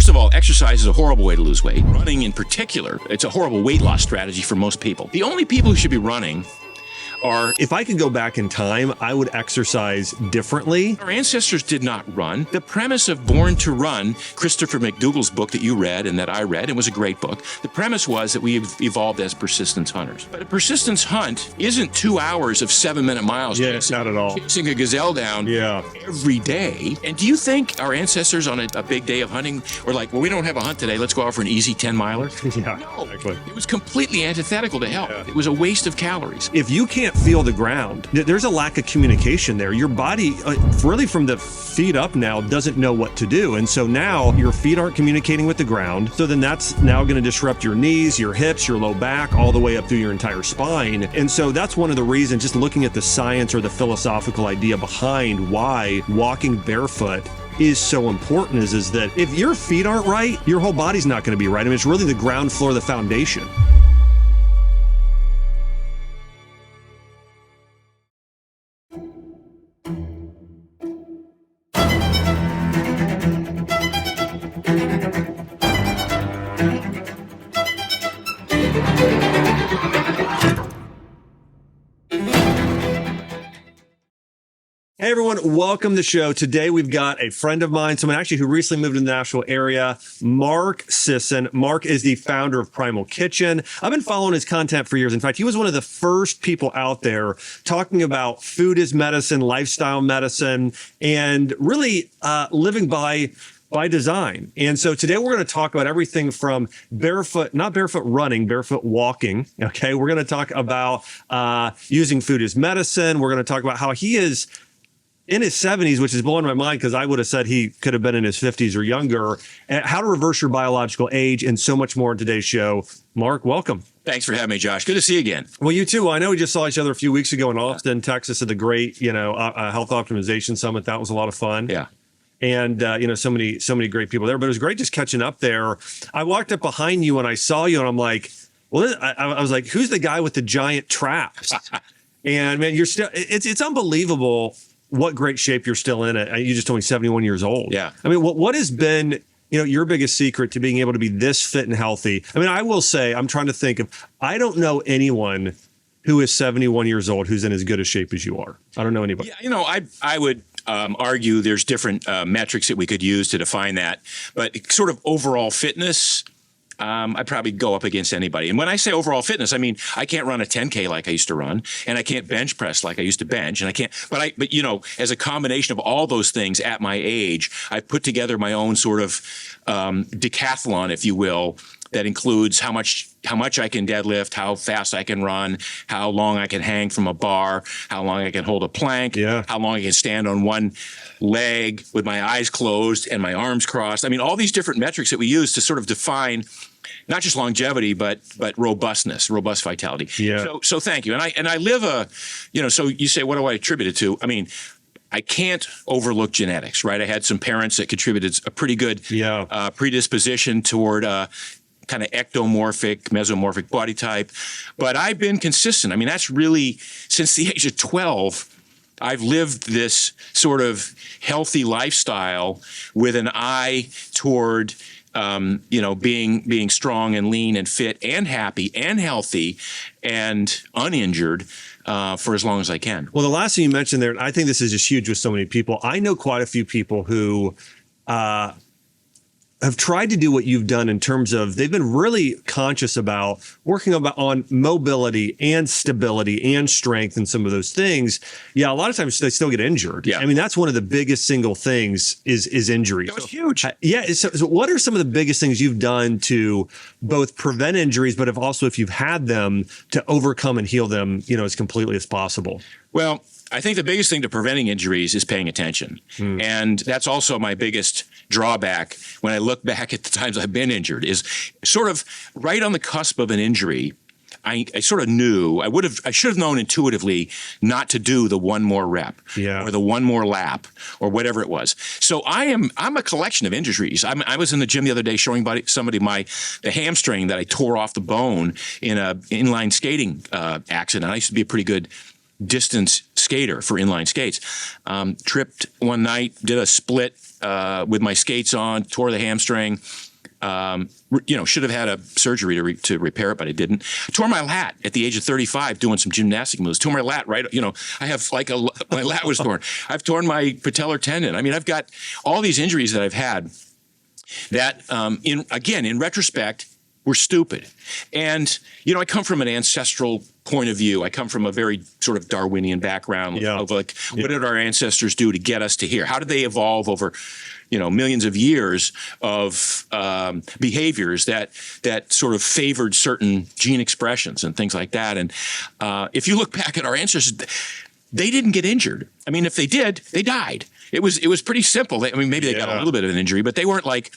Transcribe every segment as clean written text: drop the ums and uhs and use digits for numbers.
First of all, exercise is a horrible way to lose weight. Running in particular, it's a horrible weight loss strategy for most people. The only people who should be running are... If I could go back in time, I would exercise differently. Our ancestors did not run. The premise of Born to Run, Christopher McDougall's book that you read and that I read, it was a great book. The premise was that we evolved as persistence hunters. But a persistence hunt isn't 2 hours of 7-minute miles. Yeah, not at all. Chasing a gazelle down every day. And do you think our ancestors on a big day of hunting were like, well, we don't have a hunt today, let's go out for an easy 10-miler? Yeah, no, exactly. It was completely antithetical to health. Yeah. It was a waste of calories. If you can't feel the ground, there's a lack of communication there. Your body, really from the feet up now, doesn't know what to do. And so now your feet aren't communicating with the ground. So then that's now going to disrupt your knees, your hips, your low back, all the way up through your entire spine. And so that's one of the reasons, just looking at the science or the philosophical idea behind why walking barefoot is so important is that if your feet aren't right, your whole body's not going to be right. I mean, it's really the ground floor, the foundation. Hey everyone, welcome to the show. Today we've got a friend of mine, someone actually who recently moved to the Nashville area, Mark Sisson. Mark is the founder of Primal Kitchen. I've been following his content for years. In fact, he was one of the first people out there talking about food as medicine, lifestyle medicine, and really living by design. And so today we're going to talk about everything from barefoot, not barefoot running, barefoot walking. Okay. We're going to talk about using food as medicine. We're going to talk about how he is in his 70s, which is blowing my mind because I would have said he could have been in his 50s or younger, and how to reverse your biological age, and so much more in today's show. Mark, welcome. Thanks for having me, Josh. Good to see you again. Well, you too. I know we just saw each other a few weeks ago in Austin, Texas at the great, Health Optimization Summit. That was a lot of fun. Yeah. And, so many great people there, but it was great just catching up there. I walked up behind you and I saw you and I'm like, well, I was like, who's the guy with the giant traps? And man, you're still, it's unbelievable what great shape you're still in. You just told me 71 years old. Yeah. I mean, what has been, your biggest secret to being able to be this fit and healthy? I mean, I will say, I'm trying to think of, I don't know anyone who is 71 years old who's in as good a shape as you are. I don't know anybody. Yeah, I would argue there's different metrics that we could use to define that, but sort of overall fitness, I'd probably go up against anybody. And when I say overall fitness, I mean, I can't run a 10K like I used to run, and I can't bench press like I used to bench, and I can't, but as a combination of all those things at my age, I've put together my own sort of decathlon, if you will, that includes how much I can deadlift, how fast I can run, how long I can hang from a bar, how long I can hold a plank, how long I can stand on one leg with my eyes closed and my arms crossed. I mean, all these different metrics that we use to sort of define not just longevity, but robustness, robust vitality. Yeah. So thank you. And I live so you say, what do I attribute it to? I mean, I can't overlook genetics, right? I had some parents that contributed a pretty good predisposition toward kind of ectomorphic, mesomorphic body type. But I've been consistent. I mean, that's really, since the age of 12, I've lived this sort of healthy lifestyle with an eye toward being strong and lean and fit and happy and healthy and uninjured for as long as I can. Well, the last thing you mentioned there, I think this is just huge with so many people. I know quite a few people who have tried to do what you've done in terms of they've been really conscious about working on mobility and stability and strength and some of those things. Yeah, a lot of times they still get injured. Yeah. I mean, that's one of the biggest single things is injury. That was huge. Yeah. So what are some of the biggest things you've done to both prevent injuries, but if you've had them, to overcome and heal them, as completely as possible? Well, I think the biggest thing to preventing injuries is paying attention. And that's also my biggest drawback when I look back at the times I've been injured, is sort of right on the cusp of an injury. I sort of knew, I should have known intuitively not to do the one more rep or the one more lap or whatever it was. So I'm a collection of injuries. I was in the gym the other day showing somebody the hamstring that I tore off the bone in a inline skating accident. I used to be a pretty good distance skater for inline skates. Tripped one night, did a split with my skates on, tore the hamstring. Should have had a surgery to repair it, but I didn't. I tore my lat at the age of 35 doing some gymnastic moves. Tore my lat, right? I have my lat was torn. I've torn my patellar tendon. I mean, I've got all these injuries that I've had that, in retrospect, were stupid. And, I come from an ancestral point of view. I come from a very sort of Darwinian background of what did our ancestors do to get us to here? How did they evolve over, millions of years of behaviors that sort of favored certain gene expressions and things like that? And if you look back at our ancestors, they didn't get injured. I mean, if they did, they died. It was pretty simple. Maybe they got a little bit of an injury, but they weren't like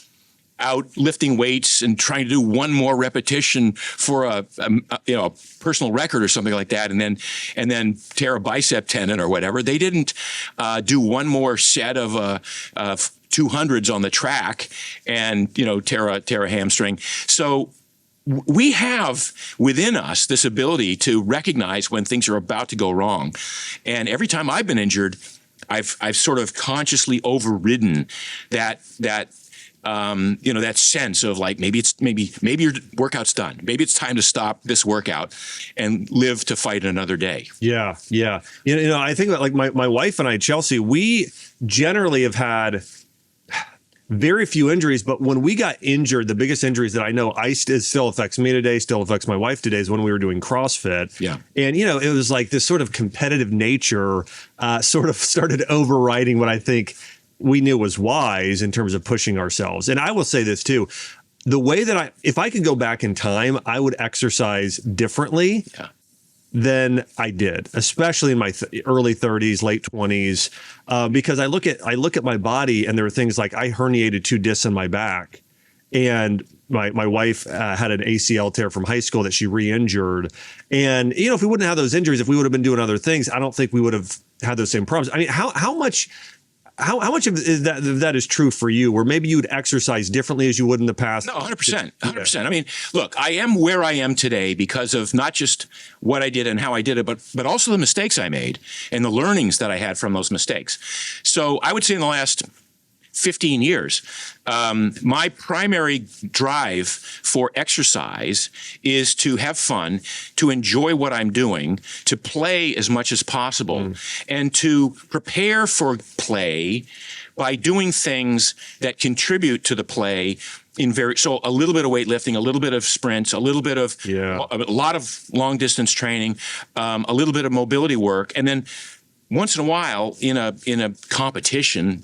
out lifting weights and trying to do one more repetition for a personal record or something like that, and then tear a bicep tendon or whatever. They didn't do one more set of 200s on the track and tear a hamstring. So we have within us this ability to recognize when things are about to go wrong, and every time I've been injured, I've sort of consciously overridden that sense of like, maybe your workout's done. Maybe it's time to stop this workout and live to fight another day. Yeah. Yeah. I think that like my wife and I, Chelsea, we generally have had very few injuries, but when we got injured, the biggest injuries that I know it still affects me today, still affects my wife today, is when we were doing CrossFit. Yeah. And, it was like this sort of competitive nature sort of started overriding what I think we knew was wise in terms of pushing ourselves. And I will say this too, the way that if I could go back in time, I would exercise differently than I did, especially in my early 30s, late 20s, because I look at my body and there are things like I herniated 2 discs in my back, and my wife had an ACL tear from high school that she re-injured. And, if we wouldn't have those injuries, if we would have been doing other things, I don't think we would have had those same problems. I mean, how much of that is true for you, where maybe you'd exercise differently as you would in the past? No, 100%. 100%. I mean, look, I am where I am today because of not just what I did and how I did it, but also the mistakes I made and the learnings that I had from those mistakes. So I would say in the last 15 years, my primary drive for exercise is to have fun, to enjoy what I'm doing, to play as much as possible, and to prepare for play by doing things that contribute to the play so a little bit of weightlifting, a little bit of sprints, a little bit of a lot of long distance training, a little bit of mobility work, and then once in a while, in a competition,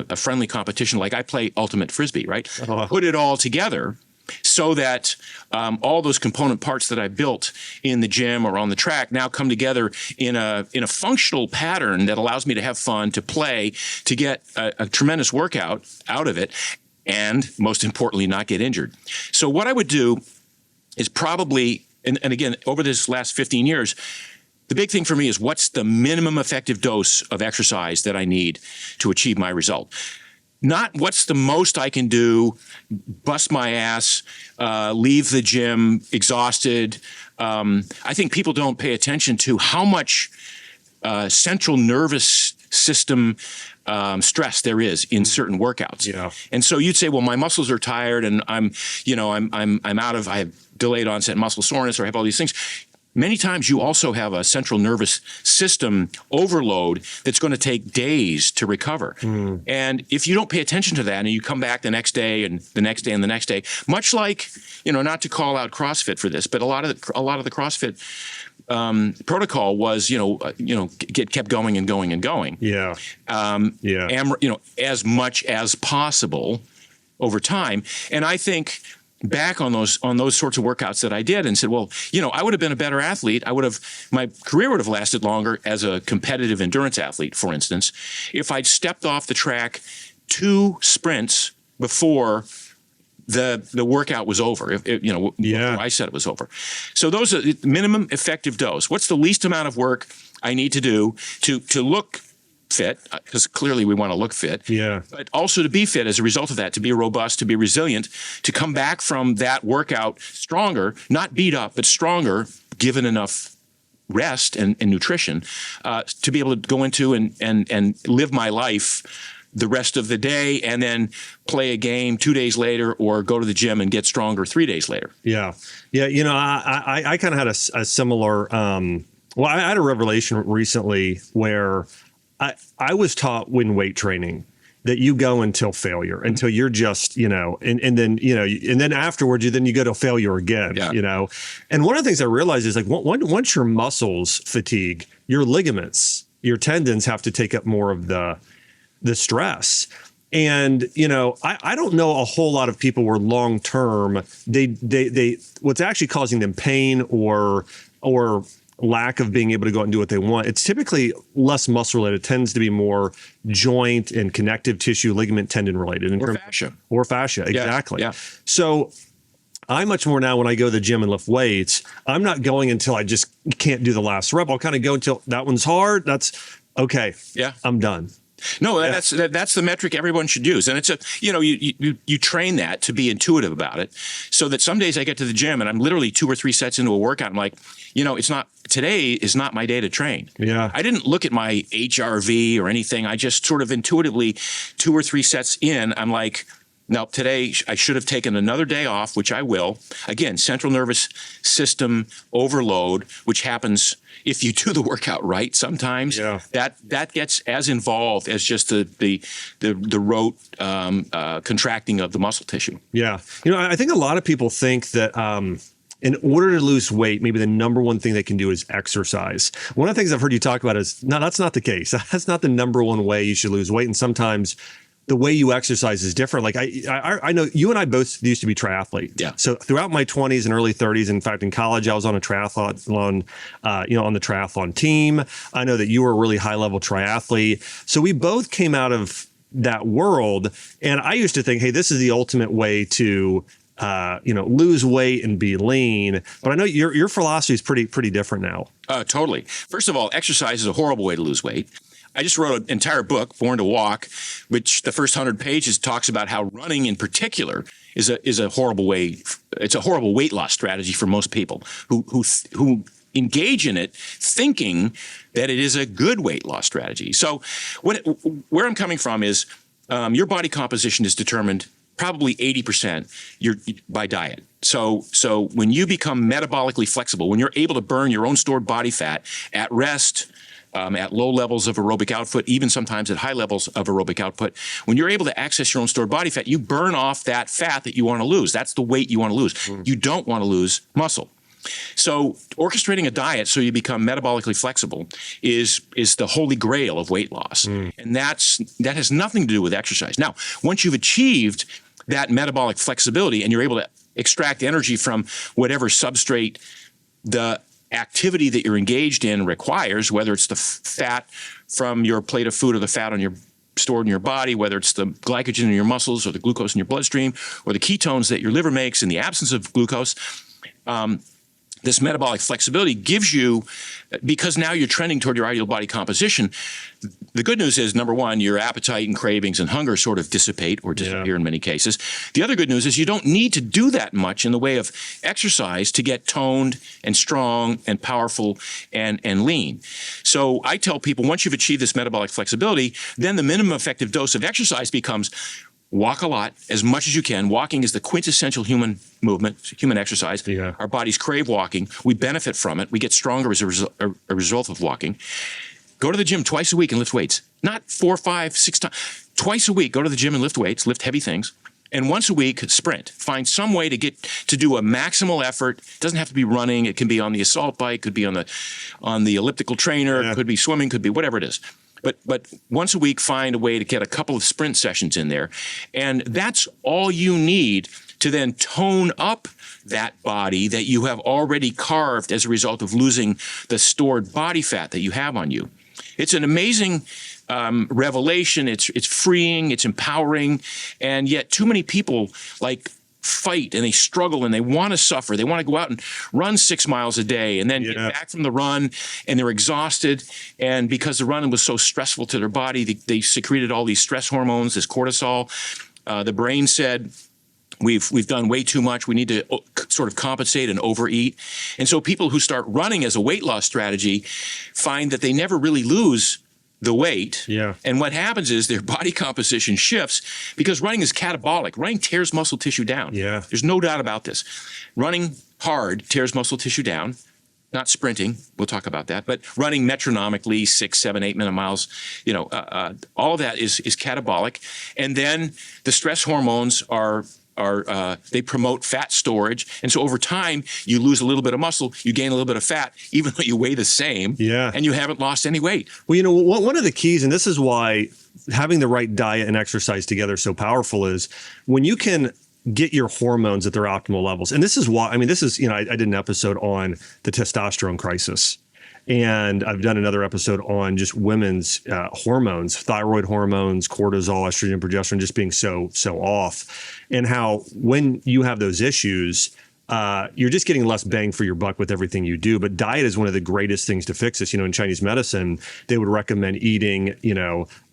a friendly competition, like I play ultimate frisbee, right? Put it all together so that all those component parts that I built in the gym or on the track now come together in a functional pattern that allows me to have fun, to play, to get a tremendous workout out of it, and most importantly, not get injured. So what I would do is probably, and again, over this last 15 years, the big thing for me is what's the minimum effective dose of exercise that I need to achieve my result. Not what's the most I can do, bust my ass, leave the gym exhausted. I think people don't pay attention to how much central nervous system stress there is in certain workouts. Yeah. And so you'd say, well, my muscles are tired and I have delayed onset muscle soreness, or I have all these things. Many times you also have a central nervous system overload that's going to take days to recover. And if you don't pay attention to that and you come back the next day and the next day and the next day, much like, not to call out CrossFit for this, but a lot of the CrossFit protocol was, kept going and going and going. Yeah. As much as possible over time. And I think back on those sorts of workouts that I did and said, well, I would have been a better athlete. My career would have lasted longer as a competitive endurance athlete, for instance, if I'd stepped off the track 2 sprints before the workout was over, before I said it was over. So those are the minimum effective dose. What's the least amount of work I need to do to look fit, because clearly we want to look fit, but also to be fit as a result of that, to be robust, to be resilient, to come back from that workout stronger, not beat up, but stronger, given enough rest and nutrition, to be able to go into and live my life the rest of the day and then play a game 2 days later, or go to the gym and get stronger 3 days later. Yeah. Yeah. I kind of had a similar, I had a revelation recently where I was taught when weight training that you go until failure, until you're just, and then afterwards, you go to failure again, And one of the things I realized is like once your muscles fatigue, your ligaments, your tendons have to take up more of the stress. And, I don't know a whole lot of people where long term they what's actually causing them pain or lack of being able to go out and do what they want. It's typically less muscle related. It tends to be more joint and connective tissue, ligament, tendon related. Or fascia. Exactly. Yeah. So I much more now when I go to the gym and lift weights, I'm not going until I just can't do the last rep. I'll kind of go until that one's hard. That's okay. Yeah. I'm done. No, that's the metric everyone should use. And it's you train that to be intuitive about it, so that some days I get to the gym and I'm literally 2 or 3 sets into a workout. I'm like, today is not my day to train. Yeah. I didn't look at my HRV or anything. I just sort of intuitively 2 or 3 sets in, I'm like, no, today I should have taken another day off, which I will. Again, central nervous system overload, which happens if you do the workout right. Sometimes that gets as involved as just the rote contracting of the muscle tissue. Yeah, I think a lot of people think that in order to lose weight, maybe the number one thing they can do is exercise. One of the things I've heard you talk about is no, that's not the case. That's not the number one way you should lose weight, and sometimes the way you exercise is different. Like I know you and I both used to be triathletes. Yeah. So throughout my 20s and early 30s, in fact, in college, I was on a triathlon, on the triathlon team. I know that you were a really high level triathlete. So we both came out of that world. And I used to think, hey, this is the ultimate way to, lose weight and be lean. But I know your philosophy is pretty different now. Totally. First of all, exercise is a horrible way to lose weight. I just wrote an entire book, Born to Walk, which the first 100 pages talks about how running in particular is a horrible way. It's a horrible weight loss strategy for most people who engage in it thinking that it is a good weight loss strategy. So where I'm coming from is your body composition is determined probably 80% by diet. So when you become metabolically flexible, when you're able to burn your own stored body fat at rest, at low levels of aerobic output, even sometimes at high levels of aerobic output, when you're able to access your own stored body fat, you burn off that fat that you want to lose. That's the weight you want to lose. You don't want to lose muscle. So orchestrating a diet so you become metabolically flexible is the holy grail of weight loss. And that has nothing to do with exercise. Now, once you've achieved that metabolic flexibility and you're able to extract energy from whatever substrate the activity that you're engaged in requires, whether it's the fat from your plate of food or the fat stored in your body, whether it's the glycogen in your muscles or the glucose in your bloodstream or the ketones that your liver makes in the absence of glucose, this metabolic flexibility gives you, because now you're trending toward your ideal body composition. The good news is, number one, your appetite and cravings and hunger sort of dissipate or disappear in many cases. The other good news is you don't need to do that much in the way of exercise to get toned and strong and powerful and lean. So I tell people, once you've achieved this metabolic flexibility, then the minimum effective dose of exercise becomes walk a lot, as much as you can. Walking is the quintessential human movement, human exercise. Yeah. Our bodies crave walking. We benefit from it. We get stronger as a result of walking. Go to the gym twice a week and lift weights. Not 4, 5, 6 times. Twice a week, go to the gym and lift weights, lift heavy things. And once a week, sprint. Find some way to do a maximal effort. It doesn't have to be running. It can be on the assault bike, could be on the elliptical trainer, could be swimming, could be whatever it is. But once a week, find a way to get a couple of sprint sessions in there. And that's all you need to then tone up that body that you have already carved as a result of losing the stored body fat that you have on you. It's an amazing revelation. It's freeing, it's empowering, and yet too many people fight and they struggle and they want to suffer. They want to go out and run 6 miles a day and then get back from the run and they're exhausted. And because the run was so stressful to their body, they secreted all these stress hormones, this cortisol. The brain said, we've done way too much. We need to sort of compensate and overeat. And so people who start running as a weight loss strategy find that they never really lose the weight. Yeah. And what happens is their body composition shifts because running is catabolic. Running tears muscle tissue down. Yeah. There's no doubt about this. Running hard tears muscle tissue down. Not sprinting, we'll talk about that, but running metronomically 6, 7, 8 minute miles, all of that is catabolic. And then the stress hormones they promote fat storage. And so over time, you lose a little bit of muscle, you gain a little bit of fat, even though you weigh the same, and you haven't lost any weight. Well, one of the keys, and this is why having the right diet and exercise together is so powerful, is when you can get your hormones at their optimal levels. And this is why, I did an episode on the testosterone crisis. And I've done another episode on just women's hormones, thyroid hormones, cortisol, estrogen, progesterone, just being so off. And how when you have those issues, you're just getting less bang for your buck with everything you do. But diet is one of the greatest things to fix this. In Chinese medicine, they would recommend eating,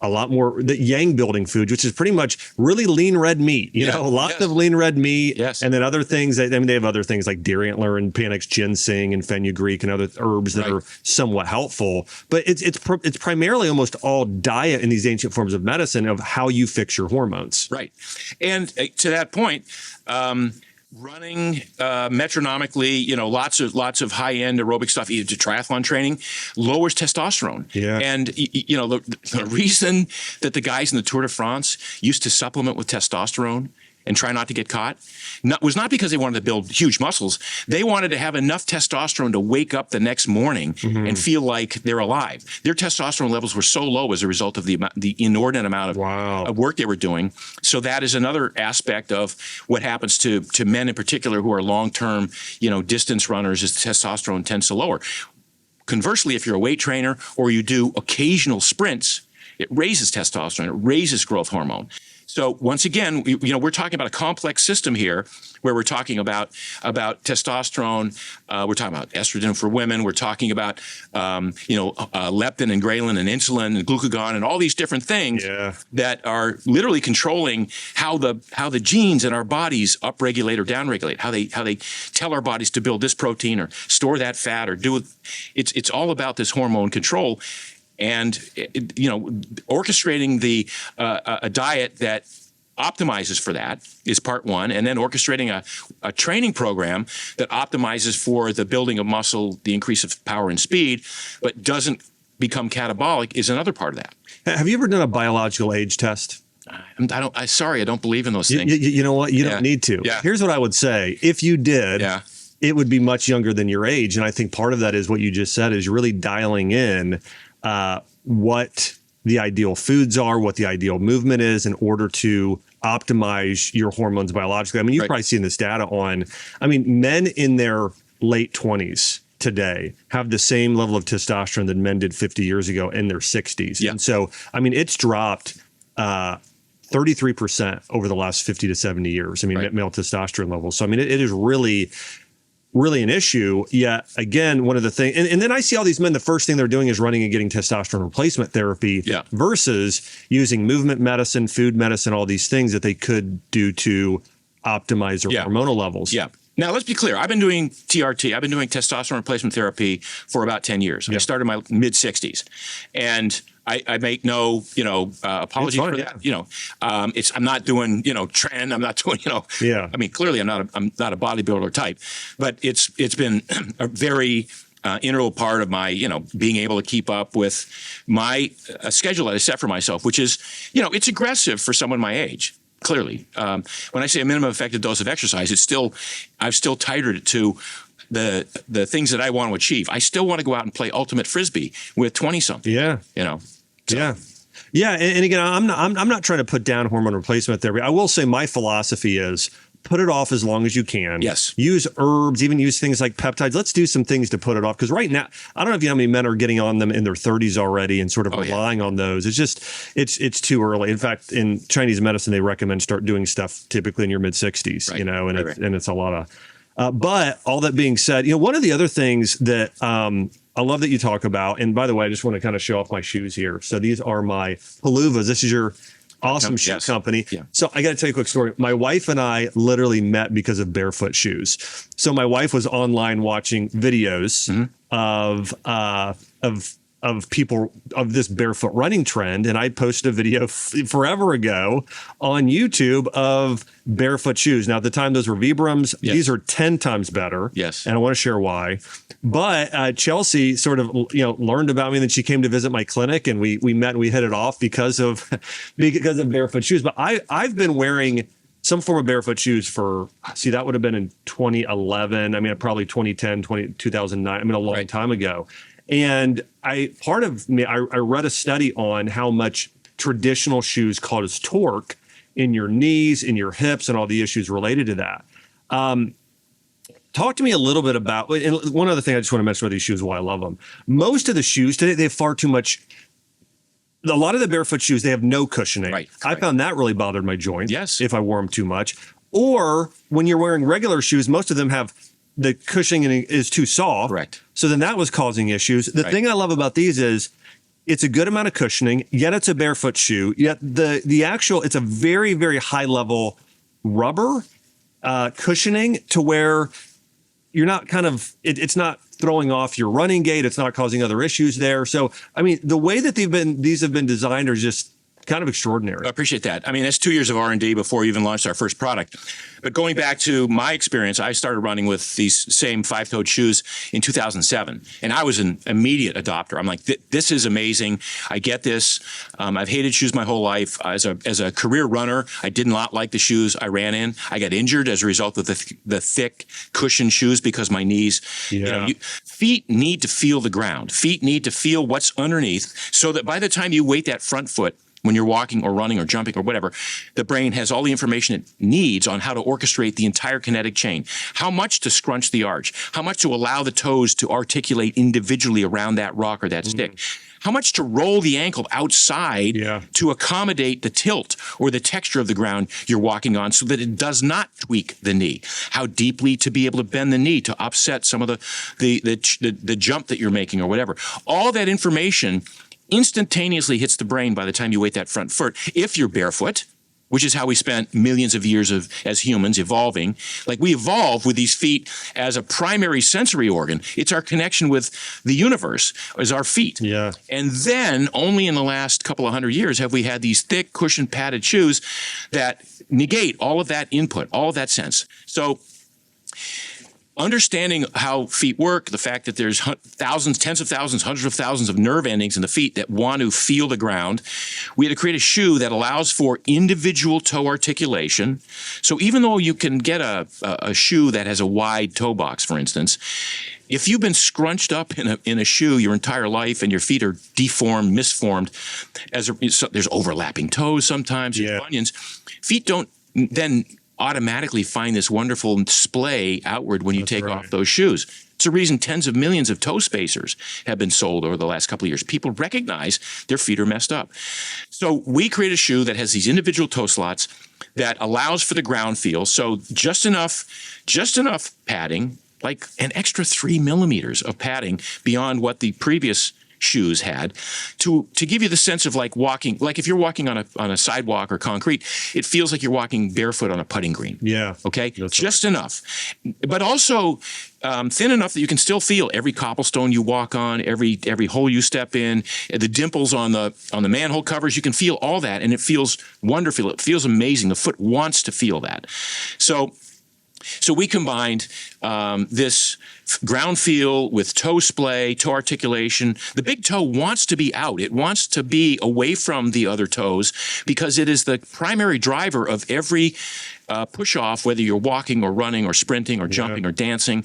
a lot more the yang building foods, which is pretty much really lean red meat, lots of lean red meat. Yes. And then other things, they have other things like dairy antler and Panax ginseng and fenugreek and other herbs that are somewhat helpful. But it's primarily almost all diet in these ancient forms of medicine of how you fix your hormones. Right. And to that point, running metronomically, lots of high-end aerobic stuff, either to triathlon training, lowers testosterone. Yeah. And, the reason that the guys in the Tour de France used to supplement with testosterone and try not to get caught was not because they wanted to build huge muscles. They wanted to have enough testosterone to wake up the next morning and feel like they're alive. Their testosterone levels were so low as a result of the inordinate amount of work they were doing. So that is another aspect of what happens to men in particular who are long-term, distance runners, is testosterone tends to lower. Conversely, if you're a weight trainer or you do occasional sprints, it raises testosterone, it raises growth hormone. So once again, we're talking about a complex system here where we're talking about testosterone. We're talking about estrogen for women. We're talking about, leptin and ghrelin and insulin and glucagon and all these different things that are literally controlling how the genes in our bodies upregulate or downregulate, how they tell our bodies to build this protein or store that fat or do it. It's all about this hormone control. And, orchestrating a diet that optimizes for that is part one. And then orchestrating a training program that optimizes for the building of muscle, the increase of power and speed, but doesn't become catabolic is another part of that. Have you ever done a biological age test? I don't believe in those things. You know what? You don't need to. Yeah. Here's what I would say. If you did, it would be much younger than your age. And I think part of that is what you just said, is really dialing in what the ideal foods are, what the ideal movement is in order to optimize your hormones biologically. I mean, you've probably seen this data on, men in their late 20s today have the same level of testosterone that men did 50 years ago in their 60s. Yeah. And so, it's dropped 33% over the last 50 to 70 years. Male testosterone levels. So, it is really an issue. Yet again, one of the things, and then I see all these men, the first thing they're doing is running and getting testosterone replacement therapy versus using movement medicine, food medicine, all these things that they could do to optimize their hormonal levels. Yeah. Now, let's be clear. I've been doing TRT. I've been doing testosterone replacement therapy for about 10 years. I started in my mid-60s. And I make no, apologies for that. I'm not doing, trend. I'm not doing, clearly I'm not a bodybuilder type, but it's been a very integral part of my, being able to keep up with my schedule that I set for myself, which is, it's aggressive for someone my age. Clearly, when I say a minimum effective dose of exercise, I've still titrated it to the things that I want to achieve. I still want to go out and play ultimate frisbee with 20-something. Yeah. Yeah. And again, I'm not trying to put down hormone replacement therapy. I will say my philosophy is put it off as long as you can. Yes. Use herbs, even use things like peptides. Let's do some things to put it off. Because right now, I don't know if you know how many men are getting on them in their 30s already and sort of relying on those. It's just, it's too early. In fact, in Chinese medicine, they recommend start doing stuff typically in your mid 60s, and it's a lot of, but all that being said, one of the other things that, I love that you talk about, and by the way, I just want to kind of show off my shoes here. So these are my Peluvas. This is your awesome shoe company. Yeah. So I got to tell you a quick story. My wife and I literally met because of Barefoot shoes. So my wife was online watching videos of of people of this barefoot running trend, and I posted a video forever ago on YouTube of barefoot shoes. Now, at the time, those were Vibrams. Yes. These are 10 times better. Yes. And I want to share why. But Chelsea sort of learned about me, and then she came to visit my clinic, and we met and we hit it off because of barefoot shoes. But I've been wearing some form of barefoot shoes that would have been in 2011. I mean, probably 2010, 2009. I mean, a long time ago. And I read a study on how much traditional shoes cause torque in your knees, in your hips, and all the issues related to that. Talk to me a little bit about, and one other thing I just want to mention about these shoes, why I love them. Most of the shoes today, they have far too much. A lot of the barefoot shoes, they have no cushioning. Right. I found that really bothered my joints. Yes. If I wore them too much. Or when you're wearing regular shoes, most of them have the cushioning is too soft. Correct. So then that was causing issues. The thing I love about these is it's a good amount of cushioning, yet it's a barefoot shoe. Yet it's a very, very high level rubber cushioning to where you're not it's not throwing off your running gait. It's not causing other issues there. So, I mean, the way that these have been designed are just kind of extraordinary. I appreciate that. I mean, that's 2 years of R&D before we even launched our first product. But going back to my experience, I started running with these same five-toed shoes in 2007, and I was an immediate adopter. I'm like, this is amazing. I get this. I've hated shoes my whole life. As a career runner, I did not like the shoes I ran in. I got injured as a result of the thick cushioned shoes because my knees. Feet need to feel the ground. Feet need to feel what's underneath, so that by the time you weight that front foot, when you're walking or running or jumping or whatever, the brain has all the information it needs on how to orchestrate the entire kinetic chain. How much to scrunch the arch, how much to allow the toes to articulate individually around that rock or that stick, how much to roll the ankle outside to accommodate the tilt or the texture of the ground you're walking on so that it does not tweak the knee, how deeply to be able to bend the knee to offset some of the jump that you're making or whatever. All that information instantaneously hits the brain by the time you weight that front foot. If you're barefoot, which is how we spent millions of years as humans evolving. Like, we evolved with these feet as a primary sensory organ. It's our connection with the universe is our feet. Yeah. And then only in the last couple of 100 years have we had these thick cushion padded shoes that negate all of that input, all of that sense. So understanding how feet work, the fact that there's thousands, tens of thousands, hundreds of thousands of nerve endings in the feet that want to feel the ground, we had to create a shoe that allows for individual toe articulation. So even though you can get a shoe that has a wide toe box, for instance, if you've been scrunched up in a shoe your entire life and your feet are deformed, misformed, there's overlapping toes sometimes, there's bunions, feet don't then automatically find this wonderful splay outward when you take off those shoes. It's a reason tens of millions of toe spacers have been sold over the last couple of years. People recognize their feet are messed up. So we create a shoe that has these individual toe slots that allows for the ground feel. So just enough padding, like an extra 3 millimeters of padding beyond what the previous shoes had, to give you the sense of like walking, like if you're walking on a sidewalk or concrete, it feels like you're walking barefoot on a putting green. Yeah. Okay. Just enough, but also thin enough that you can still feel every cobblestone you walk on, every hole you step in, the dimples on the manhole covers. You can feel all that, and it feels wonderful. It feels amazing. The foot wants to feel that. So we combined this ground feel with toe splay, toe articulation. The big toe wants to be out. It wants to be away from the other toes because it is the primary driver of every push-off, whether you're walking or running or sprinting or jumping or dancing.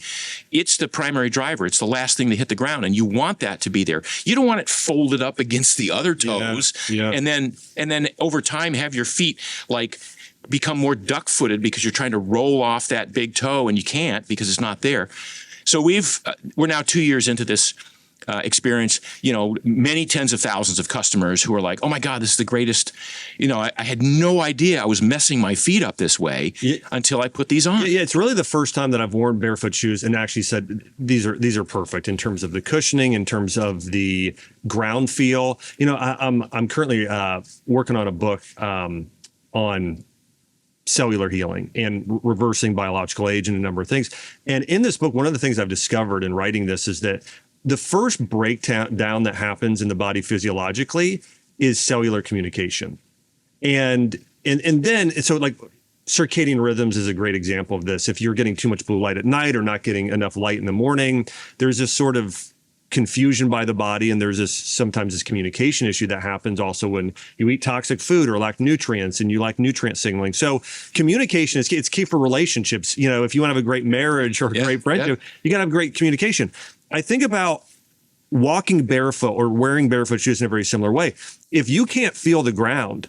It's the primary driver. It's the last thing to hit the ground, and you want that to be there. You don't want it folded up against the other toes and then over time have your feet like become more duck-footed because you're trying to roll off that big toe and you can't because it's not there. So we're now 2 years into this experience, many tens of thousands of customers who are like, oh my God, this is the greatest. I had no idea I was messing my feet up this way until I put these on. Yeah, it's really the first time that I've worn barefoot shoes and actually said these are perfect in terms of the cushioning, in terms of the ground feel. I'm currently working on a book on cellular healing and reversing biological age and a number of things. And in this book, one of the things I've discovered in writing this is that the first breakdown that happens in the body physiologically is cellular communication. And then, so like circadian rhythms is a great example of this. If you're getting too much blue light at night or not getting enough light in the morning, there's this sort of confusion by the body, and there's sometimes this communication issue that happens also when you eat toxic food or lack nutrients and you lack nutrient signaling. So communication is it's key for relationships. You know, if you want to have a great marriage or a great friendship, you got to have great communication. I think about walking barefoot or wearing barefoot shoes in a very similar way. If you can't feel the ground,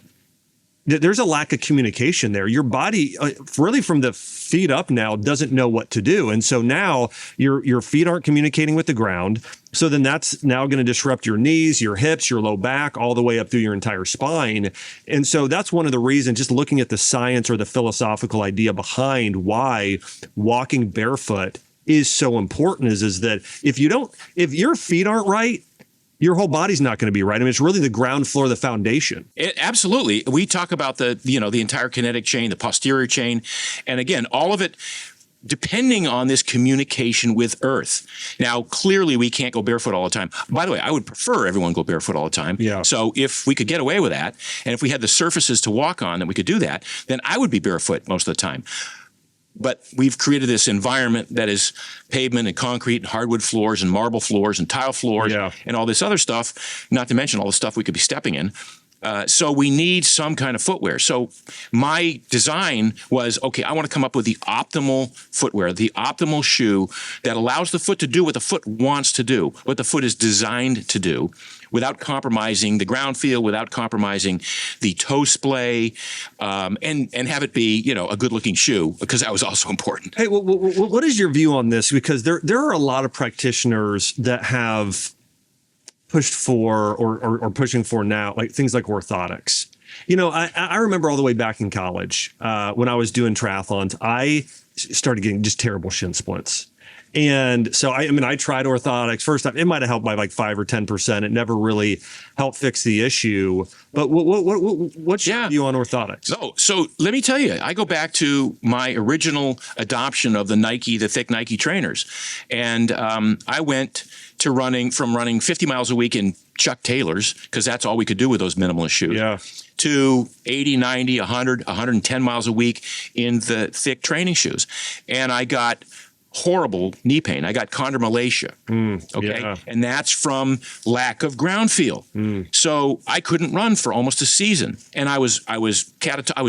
there's a lack of communication there. Your body, really from the feet up now, doesn't know what to do. And so now your feet aren't communicating with the ground. So then that's now going to disrupt your knees, your hips, your low back, all the way up through your entire spine. And so that's one of the reasons, just looking at the science or the philosophical idea behind why walking barefoot is so important is that if your feet aren't right, your whole body's not going to be right. I mean, it's really the ground floor, the foundation. Absolutely. We talk about the entire kinetic chain, the posterior chain. And again, all of it depending on this communication with Earth. Now, clearly we can't go barefoot all the time. By the way, I would prefer everyone go barefoot all the time. Yeah. So if we could get away with that, and if we had the surfaces to walk on that we could do that, then I would be barefoot most of the time. But we've created this environment that is pavement and concrete and hardwood floors and marble floors and tile floors and all this other stuff, not to mention all the stuff we could be stepping in. So we need some kind of footwear. So my design was, okay, I want to come up with the optimal footwear, the optimal shoe that allows the foot to do what the foot wants to do, what the foot is designed to do, without compromising the ground feel, without compromising the toe splay, and have it be, a good-looking shoe, because that was also important. Hey, what is your view on this? Because there are a lot of practitioners that have pushed for or pushing for now, like things like orthotics. I remember all the way back in college when I was doing triathlons, I started getting just terrible shin splints. And so, I tried orthotics first time. It might have helped by like 5 or 10%. It never really helped fix the issue. But what's your view on orthotics? So let me tell you, I go back to my original adoption of the thick Nike trainers. And I went to running 50 miles a week in Chuck Taylors, because that's all we could do with those minimalist shoes, to 80, 90, 100, 110 miles a week in the thick training shoes. And I got horrible knee pain. I got chondromalacia. And that's from lack of ground feel. So I couldn't run for almost a season, and I was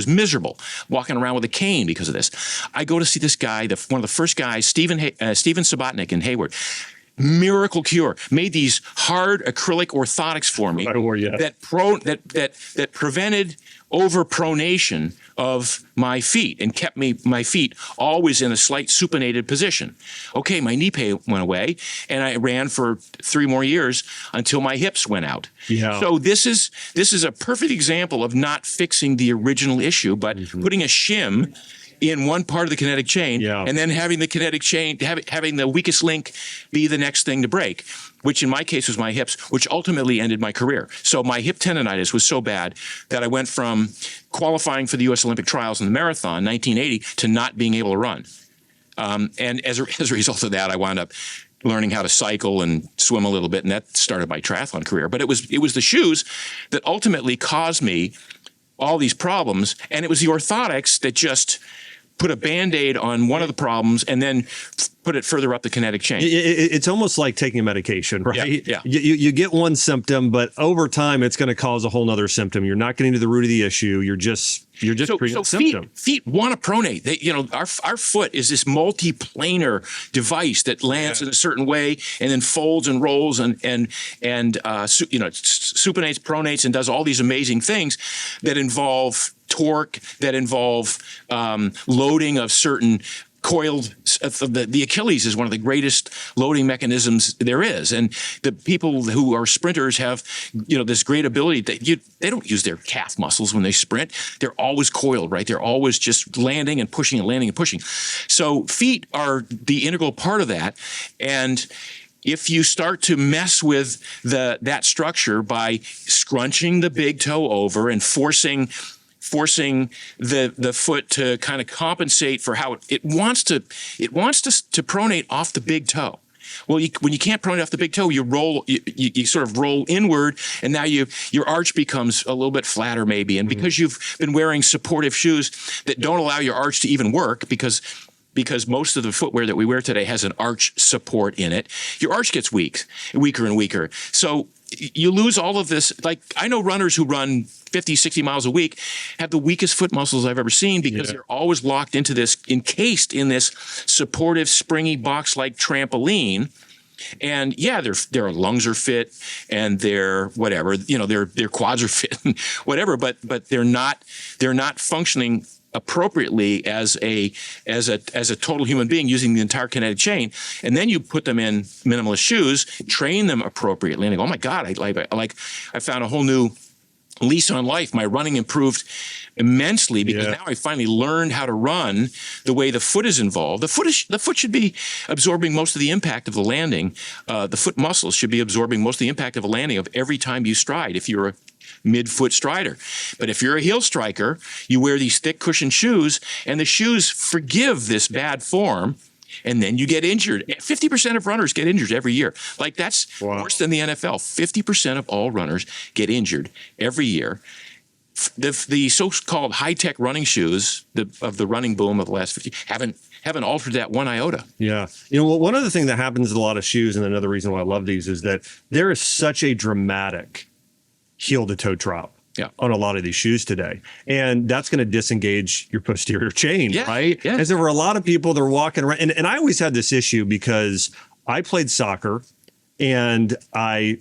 miserable walking around with a cane because of this. I go to see this guy, one of the first guys, Steven Subotnick in Hayward. Miracle cure. Made these hard acrylic orthotics for me that prevented overpronation of my feet and kept my feet always in a slight supinated position. Okay, my knee pain went away, and I ran for 3 more years until my hips went out. So this is a perfect example of not fixing the original issue, but putting a shim in one part of the kinetic chain, and then having the kinetic chain, having the weakest link be the next thing to break, which in my case was my hips, which ultimately ended my career. So my hip tendonitis was so bad that I went from qualifying for the U.S. Olympic trials in the marathon, 1980, to not being able to run. And as a result of that, I wound up learning how to cycle and swim a little bit, and that started my triathlon career. But it was the shoes that ultimately caused me all these problems, and it was the orthotics that just put a Band-Aid on one of the problems and then put it further up the kinetic chain. It's almost like taking a medication, right? Yeah. You get one symptom, but over time, it's going to cause a whole other symptom. You're not getting to the root of the issue. You're just treating the symptom. Feet want to pronate. Our foot is this multi-planar device that lands in a certain way and then folds and rolls and supinates, pronates, and does all these amazing things that involve torque, that involve loading of certain coiled. The Achilles is one of the greatest loading mechanisms there is, and the people who are sprinters have this great ability that they don't use their calf muscles when they sprint. They're always coiled, right? They're always just landing and pushing and landing and pushing. So feet are the integral part of that, and if you start to mess with that structure by scrunching the big toe over and forcing the foot to kind of compensate for how it wants to pronate off the big toe. Well, when you can't pronate off the big toe, you roll, you sort of roll inward, and now your arch becomes a little bit flatter maybe. And because you've been wearing supportive shoes that don't allow your arch to even work, because most of the footwear that we wear today has an arch support in it, your arch gets weaker and weaker. So you lose all of this. Like, I know runners who run 50, 60 miles a week have the weakest foot muscles I've ever seen, because they're always locked into this, encased in this supportive, springy, box-like trampoline. And yeah, their lungs are fit, and their whatever, their quads are fit, and whatever, but they're not functioning appropriately as a total human being using the entire kinetic chain. And then you put them in minimalist shoes, train them appropriately, and they go, oh my God, I found a whole new lease on life. My running improved immensely, because now I finally learned how to run the way the foot is involved. The foot should be absorbing most of the impact of the landing. The foot muscles should be absorbing most of the impact of a landing of every time you stride, if you're a mid-foot strider. But if you're a heel striker, you wear these thick cushioned shoes, and the shoes forgive this bad form, and then you get injured. 50% of runners get injured every year. Like, that's worse than the NFL. 50% of all runners get injured every year. The so-called high-tech running shoes of the running boom of the last 50 haven't altered that one iota. Yeah. One other thing that happens with a lot of shoes, and another reason why I love these, is that there is such a dramatic heel-to-toe drop on a lot of these shoes today. And that's going to disengage your posterior chain, right? Yeah. As there were a lot of people that are walking around. And I always had this issue because I played soccer and I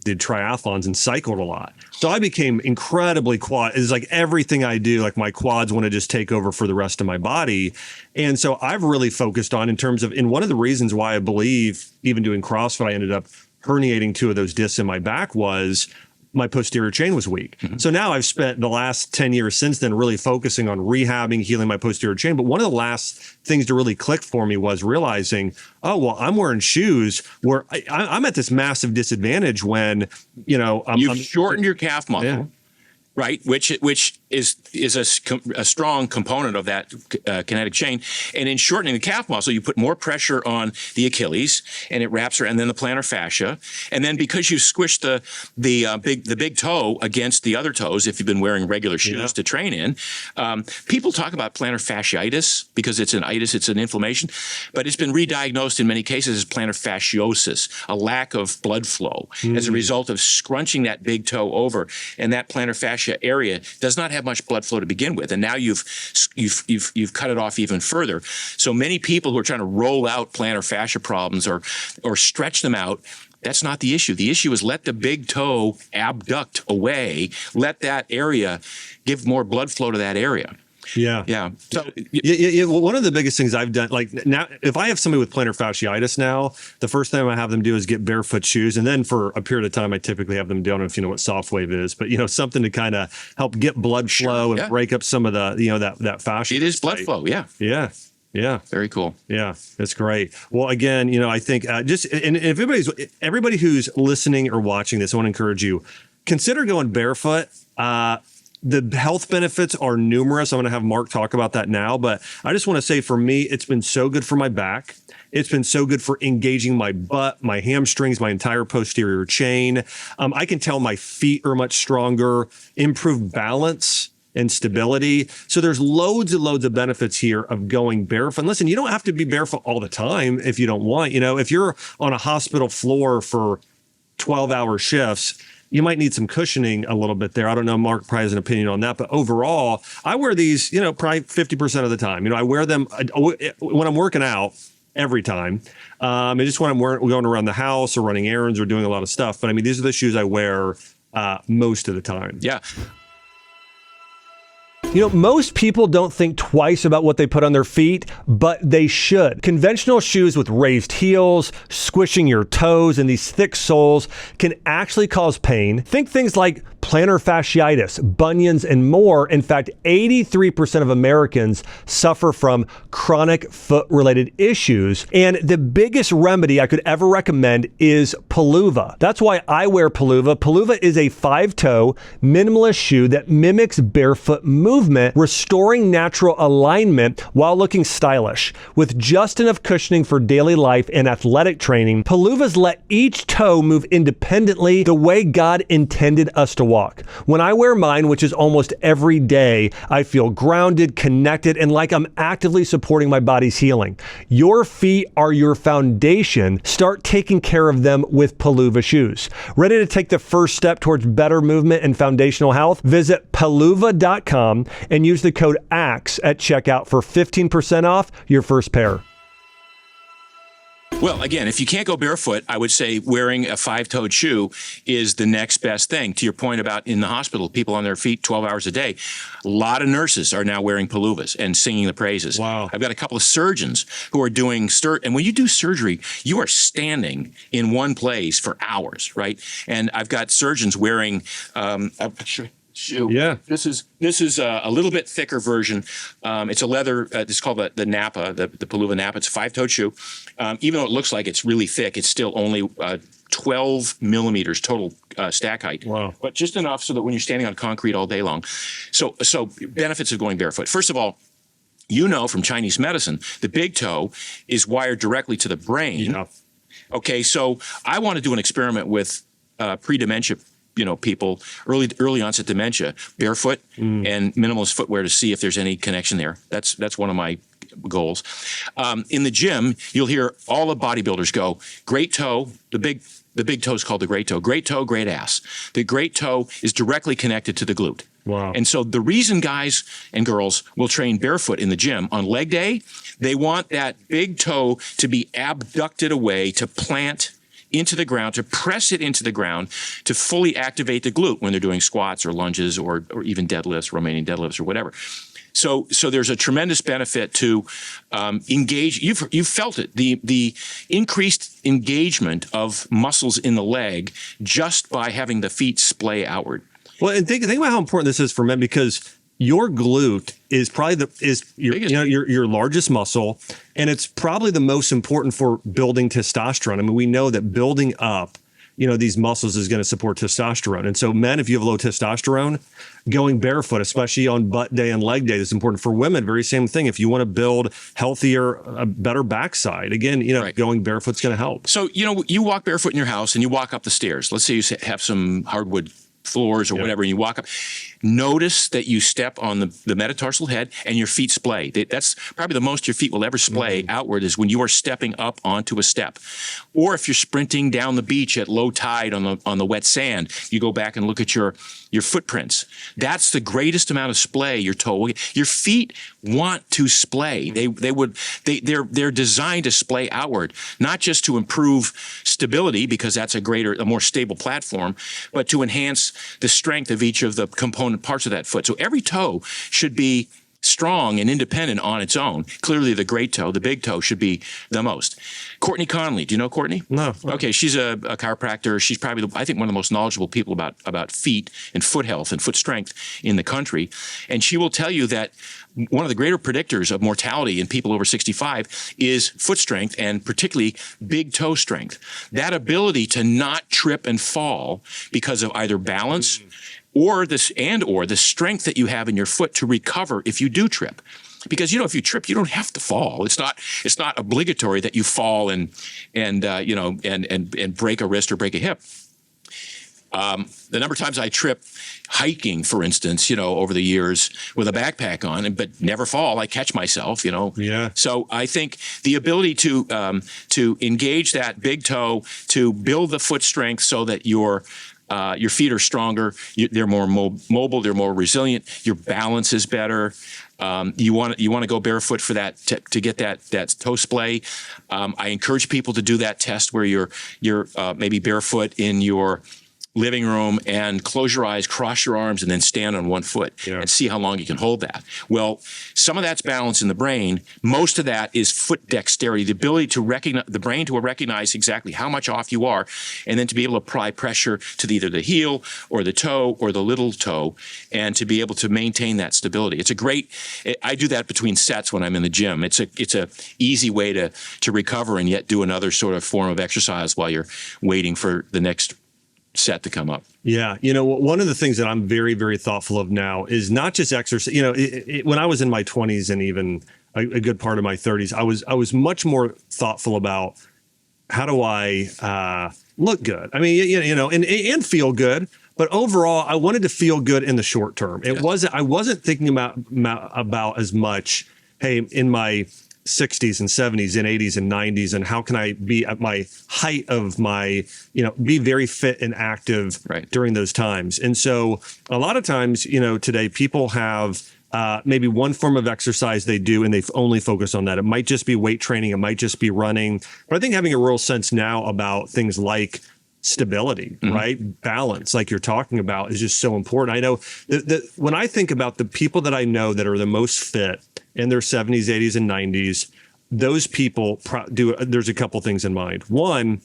did triathlons and cycled a lot. So I became incredibly it's like everything I do, like my quads want to just take over for the rest of my body. And so I've really focused on, in terms of, and one of the reasons why I believe even doing CrossFit, I ended up herniating 2 of those discs in my back, was my posterior chain was weak. So now I've spent the last 10 years since then really focusing on rehabbing, healing my posterior chain. But one of the last things to really click for me was realizing, oh, well, I'm wearing shoes where I'm at this massive disadvantage when, you've shortened your calf muscle. Right, which is a strong component of that kinetic chain. And in shortening the calf muscle, you put more pressure on the Achilles, and it wraps around, and then the plantar fascia. And then because you squish the big toe against the other toes, if you've been wearing regular shoes to train in, people talk about plantar fasciitis because it's an inflammation, but it's been re-diagnosed in many cases as plantar fasciosis, a lack of blood flow as a result of scrunching that big toe over, and that plantar fascia area does not have much blood flow to begin with, and now you've cut it off even further. So many people who are trying to roll out plantar fascia problems or stretch them out, that's not the issue. The issue is let the big toe abduct away, let that area give more blood flow to that area. Yeah. So well, one of the biggest things I've done, like now, if I have somebody with plantar fasciitis now, the first thing I have them do is get barefoot shoes. And then for a period of time, I typically have them do, I don't know if you know what soft wave is, but something to kind of help get blood flow and break up some of the, that fascia. It is blood flow. Yeah. Yeah. Very cool. Yeah. That's great. Well, again, I think and if everybody who's listening or watching this, I want to encourage you, consider going barefoot. The health benefits are numerous. I'm going to have Mark talk about that now, but I just want to say, for me, it's been so good for my back. It's been so good for engaging my butt, my hamstrings, my entire posterior chain. I can tell my feet are much stronger, improved balance and stability. So there's loads and loads of benefits here of going barefoot. And listen, you don't have to be barefoot all the time if you don't want. If you're on a hospital floor for 12-hour shifts, you might need some cushioning a little bit there. I don't know. Mark probably has an opinion on that. But overall, I wear these, probably 50% of the time. I wear them when I'm working out every time. And just when I'm going around the house or running errands or doing a lot of stuff. But these are the shoes I wear most of the time. Yeah. Most people don't think twice about what they put on their feet, but they should. Conventional shoes with raised heels, squishing your toes, and these thick soles can actually cause pain. Think things like plantar fasciitis, bunions, and more. In fact, 83% of Americans suffer from chronic foot-related issues. And the biggest remedy I could ever recommend is Peluva. That's why I wear Peluva. Peluva is a 5-toe minimalist shoe that mimics barefoot movement. movement, restoring natural alignment while looking stylish. With just enough cushioning for daily life and athletic training, Peluvas let each toe move independently the way God intended us to walk. When I wear mine, which is almost every day, I feel grounded, connected, and like I'm actively supporting my body's healing. Your feet are your foundation. Start taking care of them with Peluva shoes. Ready to take the first step towards better movement and foundational health? Visit peluva.com and use the code AXE at checkout for 15% off your first pair. Well, again, if you can't go barefoot, I would say wearing a five-toed shoe is the next best thing. To your point about in the hospital, people on their feet 12 hours a day, a lot of nurses are now wearing Peluvas and singing the praises. Wow. I've got a couple of surgeons who are doing and when you do surgery, you are standing in one place for hours, right? And I've got surgeons wearing shoe. Yeah. This is a little bit thicker version. It's a leather. It's called the Napa, the Peluva Napa. It's a five-toed shoe. Even though it looks like it's really thick, it's still only 12 millimeters total stack height. Wow. But just enough so that when you're standing on concrete all day long. So benefits of going barefoot. First of all, you know from Chinese medicine, the big toe is wired directly to the brain. Yeah. Okay, so I want to do an experiment with pre-dementia people, early onset dementia, barefoot and minimalist footwear to see if there's any connection there. That's one of my goals. In the gym, you'll hear all the bodybuilders go, great toe, the big toe is called the great toe, great ass. The great toe is directly connected to the glute. Wow. And so the reason guys and girls will train barefoot in the gym on leg day, they want that big toe to be abducted away, to plant into the ground, to press it into the ground, to fully activate the glute when they're doing squats or lunges or even deadlifts, Romanian deadlifts or whatever. So there's a tremendous benefit to engage. You've felt it, the increased engagement of muscles in the leg just by having the feet splay outward. Well, and think about how important this is for men, because your glute is probably your largest muscle, and it's probably the most important for building testosterone. I mean, we know that building up, these muscles is going to support testosterone. And so men, if you have low testosterone, going barefoot, especially on butt day and leg day, is important. For women, very same thing. If you want to build healthier, a better backside, again, right, going barefoot's going to help. So, you walk barefoot in your house and you walk up the stairs. Let's say you have some hardwood floors or whatever, and you walk up. Notice that you step on the metatarsal head and your feet splay. That's probably the most your feet will ever splay outward, is when you are stepping up onto a step. Or if you're sprinting down the beach at low tide on the wet sand, you go back and look at your footprints. That's the greatest amount of splay your toe will get. Your feet want to splay. They're designed to splay outward, not just to improve stability, because that's a more stable platform, but to enhance the strength of each of the component parts of that foot. So every toe should be strong and independent on its own. Clearly, the great toe, the big toe, should be the most. Courtney Conley, do you know Courtney? No. Okay, she's a chiropractor. She's probably, I think, one of the most knowledgeable people about feet and foot health and foot strength in the country. And she will tell you that one of the greater predictors of mortality in people over 65 is foot strength, and particularly big toe strength. That ability to not trip and fall because of either balance or the strength that you have in your foot to recover if you do trip. Because if you trip, you don't have to fall. It's not obligatory that you fall and break a wrist or break a hip. The number of times I trip hiking, for instance, over the years with a backpack on, but never fall. I catch myself, Yeah. So I think the ability to engage that big toe, to build the foot strength so that your feet are stronger, they're more mobile, they're more resilient, your balance is better. You want to go barefoot for that, to get that toe splay. I encourage people to do that test where you're maybe barefoot in your living room and close your eyes, cross your arms, and then stand on one foot and see how long you can hold that. Well, some of that's balance in the brain. Most of that is foot dexterity, the ability to recognize the brain to recognize exactly how much off you are, and then to be able to apply pressure to either the heel or the toe or the little toe, and to be able to maintain that stability. I do that between sets when I'm in the gym. It's a easy way to recover and yet do another sort of form of exercise while you're waiting for the next set to come up. Yeah. One of the things that I'm very, very thoughtful of now is not just exercise. When I was in my 20s and even a good part of my 30s, I was much more thoughtful about how do I look good? I mean, and feel good. But overall, I wanted to feel good in the short term. I wasn't thinking about as much, hey, in my 60s and 70s and 80s and 90s, and how can I be at my height of my, be very fit and active during those times. And so a lot of times, today people have maybe one form of exercise they do and they only focus on that. It might just be weight training. It might just be running. But I think having a real sense now about things like stability, right? Balance, like you're talking about, is just so important. I know that when I think about the people that I know that are the most fit in their 70s, 80s, and 90s, those people there's a couple things in mind. One,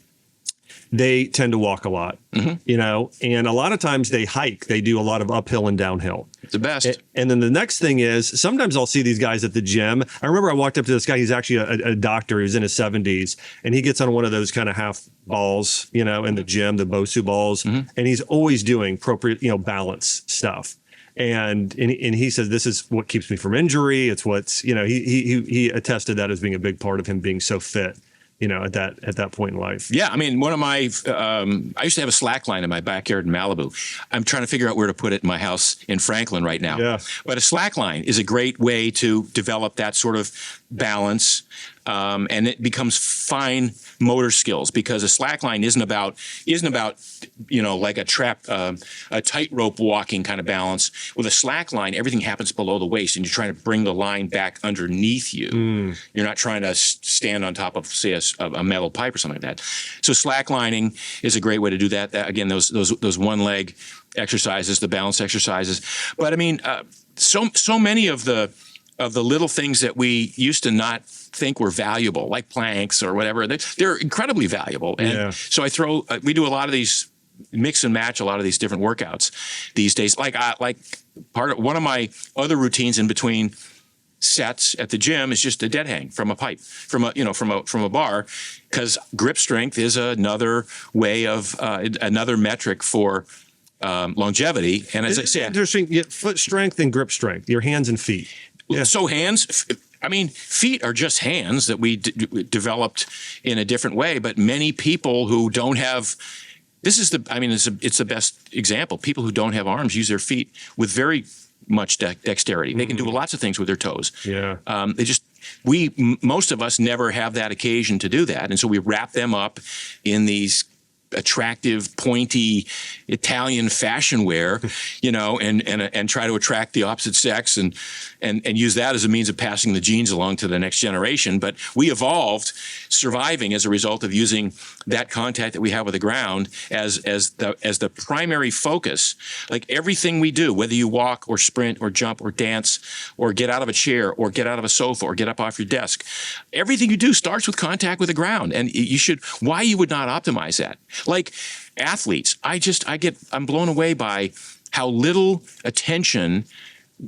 they tend to walk a lot, and a lot of times they hike. They do a lot of uphill and downhill. It's the best. And then the next thing is sometimes I'll see these guys at the gym. I remember I walked up to this guy. He's actually a doctor. He was in his 70s, and he gets on one of those kind of half balls, in the gym, the Bosu balls, and he's always doing appropriate, balance stuff. And he says, this is what keeps me from injury. It's what's, he attested that as being a big part of him being so fit, at that point in life. Yeah. I mean, one of my, I used to have a slack line in my backyard in Malibu. I'm trying to figure out where to put it in my house in Franklin right now. Yeah. But a slack line is a great way to develop that sort of balance. And it becomes fine motor skills, because a slack line isn't about like a tightrope walking kind of balance. With a slack line, everything happens below the waist, and you're trying to bring the line back underneath you. You're not trying to stand on top of, say, a metal pipe or something like that. So slack lining is a great way to do that. Again, those one leg exercises, the balance exercises. But I mean, so many of the little things that we used to not think were valuable, like planks or whatever, they're incredibly valuable. And so we do a lot of these, mix and match a lot of these different workouts these days. Like one of my other routines in between sets at the gym is just a dead hang from a pipe, from a bar, because grip strength is another way of another metric for longevity. And as I said, interesting, foot strength and grip strength, your hands and feet. Yeah. So feet are just hands that we developed in a different way. But many people who don't have, it's the best example. People who don't have arms use their feet with very much dexterity. They can do lots of things with their toes. Yeah. Most of us never have that occasion to do that. And so we wrap them up in these attractive, pointy Italian fashion wear, and try to attract the opposite sex and use that as a means of passing the genes along to the next generation. But we evolved surviving as a result of using that contact that we have with the ground as the primary focus. Like everything we do, whether you walk or sprint or jump or dance or get out of a chair or get out of a sofa or get up off your desk, everything you do starts with contact with the ground. And why you would not optimize that? Like athletes, I'm blown away by how little attention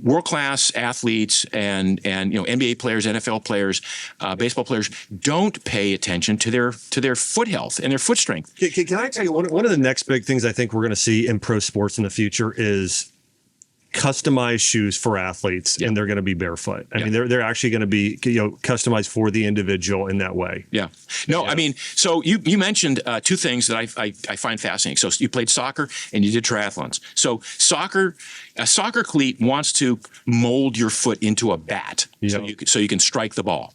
world-class athletes and NBA players, NFL players, baseball players don't pay attention to their foot health and their foot strength. Can I tell you, one of the next big things I think we're going to see in pro sports in the future is customized shoes for athletes, and they're going to be barefoot. I mean, they're actually going to be customized for the individual in that way. Yeah. No, I mean, so you mentioned two things that I find fascinating. So you played soccer and you did triathlons. So a soccer cleat wants to mold your foot into a bat, so you can strike the ball.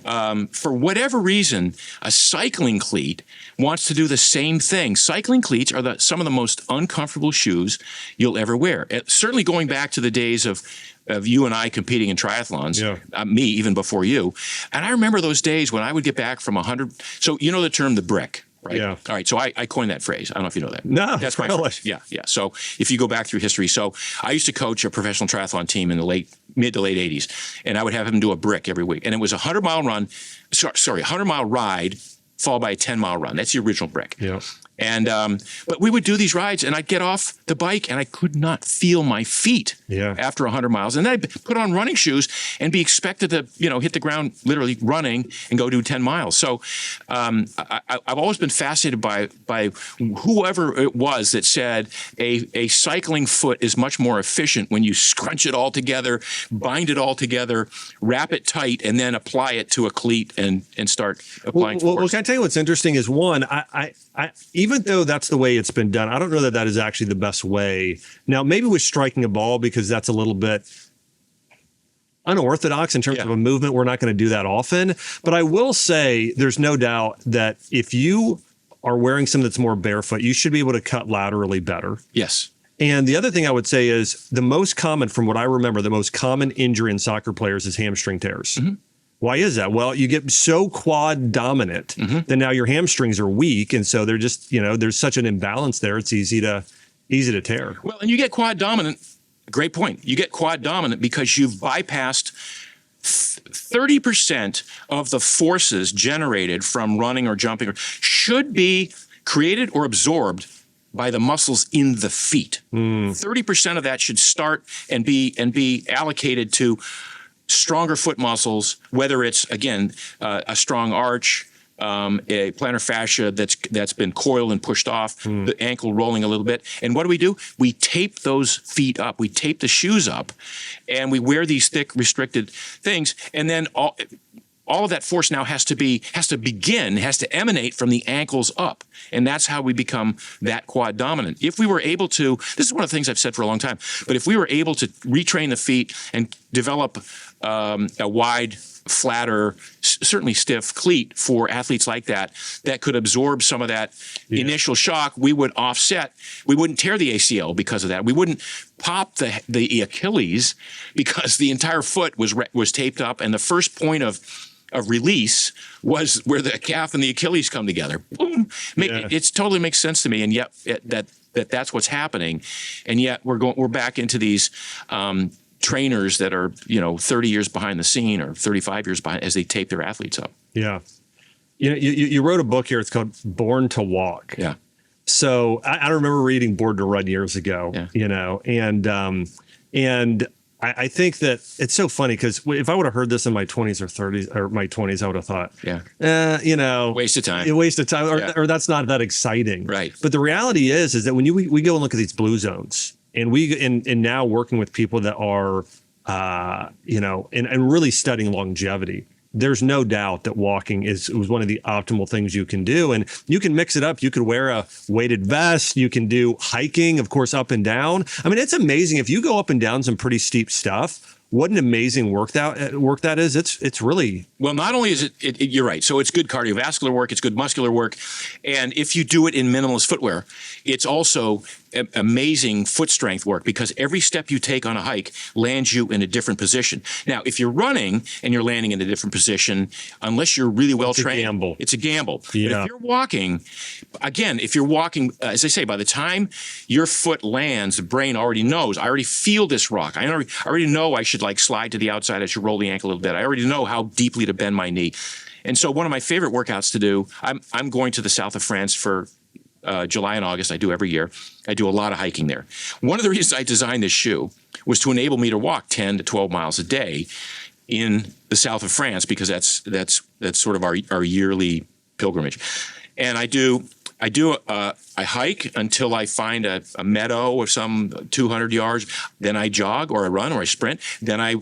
For whatever reason, a cycling cleat wants to do the same thing. Cycling cleats are some of the most uncomfortable shoes you'll ever wear. Certainly going back to the days of you and I competing in triathlons, me even before you. And I remember those days when I would get back from 100. So you know the term the brick. Right. Yeah. All right. So I coined that phrase. I don't know if you know that. No, that's my phrase. Yeah. So if you go back through history, so I used to coach a professional triathlon team in the mid to late 80s, and I would have him do a brick every week. And it was a 100-mile ride followed by a 10-mile run. That's the original brick. Yeah. And but we would do these rides, and I'd get off the bike, and I could not feel my feet after 100 miles. And then I'd put on running shoes and be expected to, hit the ground literally running and go do 10 miles. So I've always been fascinated by whoever it was that said a cycling foot is much more efficient when you scrunch it all together, bind it all together, wrap it tight, and then apply it to a cleat and start applying force. Well, can I tell you what's interesting is, one, I even though that's the way it's been done, I don't know that is actually the best way. Now, maybe with striking a ball, because that's a little bit unorthodox in terms of a movement. We're not going to do that often. But I will say there's no doubt that if you are wearing something that's more barefoot, you should be able to cut laterally better. Yes. And the other thing I would say is the most common, from what I remember, the most common injury in soccer players is hamstring tears. Mm-hmm. Why is that? Well, you get so quad dominant that now your hamstrings are weak. And so they're just, there's such an imbalance there. It's easy to tear. Well, and you get quad dominant. Great point. You get quad dominant because you've bypassed 30% of the forces generated from running or jumping should be created or absorbed by the muscles in the feet. 30% of that should start and be allocated to stronger foot muscles, whether it's, again, a strong arch, a plantar fascia that's been coiled and pushed off, the ankle rolling a little bit. And what do? We tape those feet up. We tape the shoes up, and we wear these thick, restricted things. And then all of that force now has to emanate from the ankles up. And that's how we become that quad dominant. If we were able to, this is one of the things I've said for a long time, but if we were able to retrain the feet and develop a wide, flatter, certainly stiff cleat for athletes like that could absorb some of that initial shock, we would offset. We wouldn't tear the ACL because of that. We wouldn't pop the Achilles because the entire foot was taped up, and the first point of release was where the calf and the Achilles come together. Boom! It totally makes sense to me, and yet that's what's happening, and yet we're back into these trainers that are 30 years behind the scene or 35 years behind as they tape their athletes up. Yeah, you wrote a book here. It's called Born to Walk. Yeah. So I remember reading Born to Run years ago. Yeah. And I think that it's so funny because if I would have heard this in my 20s or 30s or my 20s, I would have thought, waste of time. A waste of time, or that's not that exciting. Right. But the reality is that when we go and look at these blue zones, and and now working with people that are, and really studying longevity, there's no doubt that walking was one of the optimal things you can do. And you can mix it up. You could wear a weighted vest. You can do hiking, of course, up and down. I mean, it's amazing. If you go up and down some pretty steep stuff, what an amazing work that is. It's really... Well, not only is it you're right. So it's good cardiovascular work. It's good muscular work. And if you do it in minimalist footwear, it's also amazing foot strength work because every step you take on a hike lands you in a different position. Now, if you're running and you're landing in a different position, unless you're really well trained, it's a gamble. Yeah. But if you're walking, as I say, by the time your foot lands, the brain already knows. I already feel this rock. I already know I should slide to the outside. I should roll the ankle a little bit. I already know how deeply to bend my knee. And so one of my favorite workouts to do, I'm going to the south of France for July and August. I do every year. I do a lot of hiking there. One of the reasons I designed this shoe was to enable me to walk 10 to 12 miles a day in the south of France because that's sort of our yearly pilgrimage. And I hike until I find a meadow or some 200 yards. Then I jog or I run or I sprint. Then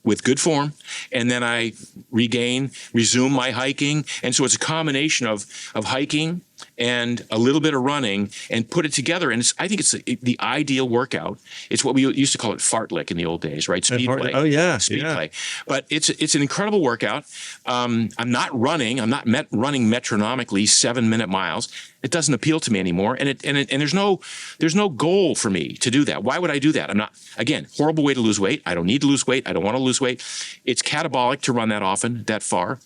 with good form, and then I resume my hiking. And so it's a combination of hiking and a little bit of running and put it together. And I think it's the ideal workout. It's what we used to call it fartlek in the old days, right? Speed play. Oh, yeah. Speed play. But it's an incredible workout. I'm not running. I'm not running metronomically 7-minute miles. It doesn't appeal to me anymore. And there's no goal for me to do that. Why would I do that? I'm not, again, horrible way to lose weight. I don't need to lose weight. I don't want to lose weight. It's catabolic to run that often, that far.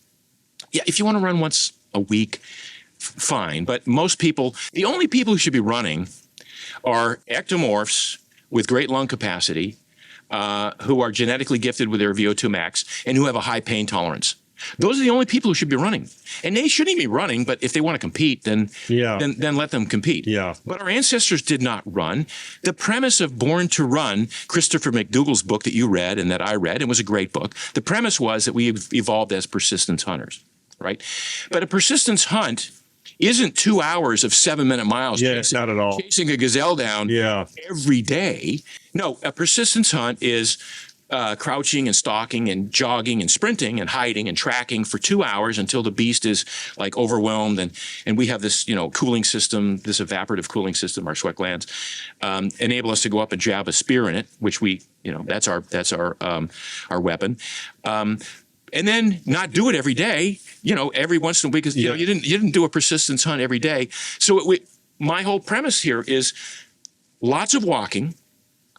Yeah, if you want to run once a week, fine. But most people, the only people who should be running are ectomorphs with great lung capacity, who are genetically gifted with their VO2 max, and who have a high pain tolerance. those are the only people who should be running. And they shouldn't be running, but if they want to compete, then let them compete. Yeah. But our ancestors did not run. The premise of Born to Run, Christopher McDougall's book that you read and that I read, it was a great book. The premise was that we evolved as persistence hunters, right? But a persistence hunt isn't 2 hours of 7-minute miles not at all. chasing a gazelle down every day. No, a persistence hunt is crouching and stalking and jogging and sprinting and hiding and tracking for 2 hours until the beast is like overwhelmed. And we have this, cooling system, this evaporative cooling system, our sweat glands, enable us to go up and jab a spear in it, which we, that's our weapon. And then not do it every day, every once in a week, because you didn't do a persistence hunt every day. So my whole premise here is lots of walking,